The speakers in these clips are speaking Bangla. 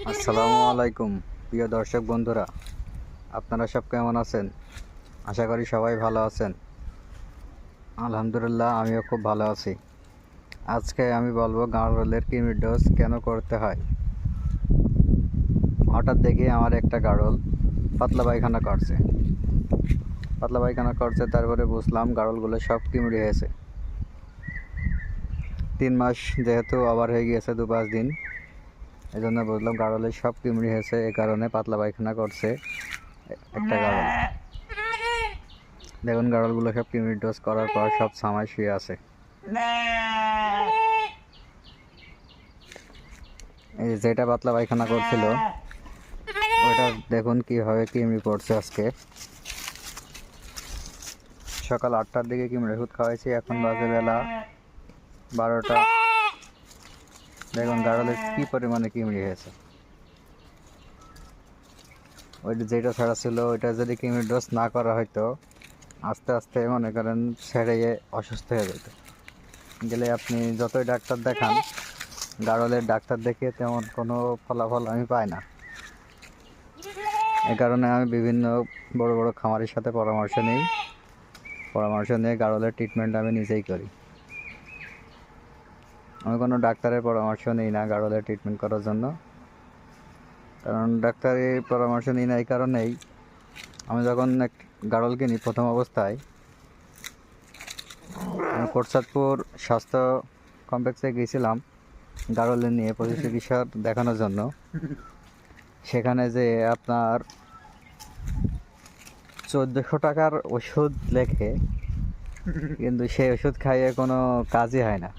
আসসালামু আলাইকুম প্রিয় দর্শক বন্ধুরা, আপনারা সব কেমন আছেন? আশা করি সবাই ভালো আছেন। আলহামদুলিল্লাহ, আমিও খুব ভালো আছি। আজকে আমি বলবো গাড়লের কৃমির ডোজ কেন করতে হয়। হঠাৎ দেখি আমার একটা গাড়ল পাতলা পায়খানা করছে, তারপরে বুঝলাম গাড়লগুলো সব কিমড়ি হয়েছে। 3 মাস যেহেতু আবার হয়ে গিয়েছে, 2-5 দিন, এই জন্য বুঝলাম গাড়লের সব কিমড়ি হয়েছে, এই কারণে পাতলা পায়খানা করছে একটা গাড়ল। দেখুন, গাড়লগুলো সব কিমির ডোজ করার পর সব ছামায় শুয়ে আছে। এই যেটা পাতলা পায়খানা করছিল ওটা দেখুন কিভাবে কিমড়ি পড়ছে। আজকে সকাল 8টার দিকে কিমড়ি ওষুধ খাওয়াইছি, এখন বাজে বেলা 12টা। দেখুন গাড়লের কি পরিমাণে কিমড়ি হয়েছে। ওইটা যেটা ছাড়া ছিল ওইটা যদি কিমির ডোজ না করা হয়তো আস্তে আস্তে মনে করেন ছেড়ে অসুস্থ হয়ে যেত। গেলে আপনি যতই ডাক্তার দেখান, গাড়লের ডাক্তার দেখিয়ে তেমন কোনো ফলাফল আমি পাই না। এ কারণে আমি বিভিন্ন বড় বড় খামারের সাথে পরামর্শ নিয়ে গাড়লের ট্রিটমেন্ট আমি নিজেই করি। আমি কোনো ডাক্তারের পরামর্শ নিই না গাড়লের ট্রিটমেন্ট করার জন্য, কারণ ডাক্তারের পরামর্শ নিই না এই কারণেই, আমি যখন এক গাড়ল কিনি প্রথম অবস্থায় আমি কোটচাঁদপুর স্বাস্থ্য কমপ্লেক্সে গিয়েছিলাম গাড়লের নিয়ে পশু চিকিৎসা দেখানোর জন্য। সেখানে যে আপনার 1400 টাকার ওষুধ লেখে, কিন্তু সেই ওষুধ খাইয়ে কোনো কাজই হয় না।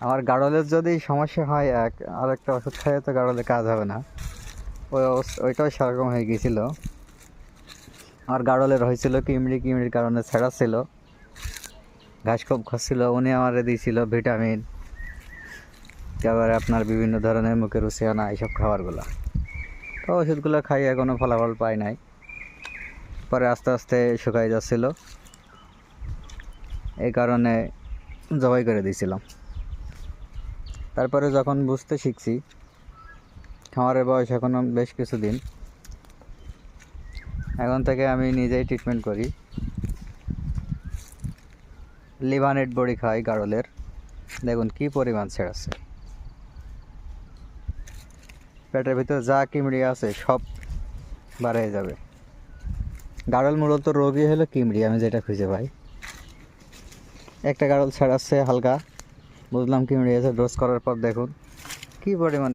আমার গাড়লের যদি সমস্যা হয় আর একটা ওষুধ খাইয়ে তো গাড়লের কাজ হবে না। ওইটাও সেরকম হয়ে গিয়েছিল। আমার গাড়লের হয়েছিল কিমড়ির কারণে ছেঁড়া ছিল, ঘাস খুব খাচ্ছিল। উনি আমারে দিয়েছিল ভিটামিন, তারপরে আপনার বিভিন্ন ধরনের মুখে রুচি আনা এইসব খাবারগুলো। তো ওষুধগুলো খাইয়ে কোনো ফলাফল পাই নাই। পরে আস্তে আস্তে শুকাই যাচ্ছিল, এই কারণে জবাই করে দিয়েছিলাম। তারপরে যখন বুঝতে শিখছি, খামারের বয়স এখনও বেশ কিছুদিন, এখন থেকে আমি নিজেই ট্রিটমেন্ট করি। লিভানেট বড়ি খাই গাড়লের, দেখুন কি পরিমাণ ছেড়াচ্ছে। পেটের ভিতরে যা কিমড়ি আছে সব বার হয়ে যাবে। গাড়ল মূলত রোগী হলো কিমড়ি, আমি যেটা খুঁজে পাই। একটা গাড়ল ছেড়াচ্ছে হালকা, বুঝলাম কিমড়ি আছে। ডোজ করার পর দেখুন কি পরিমাণ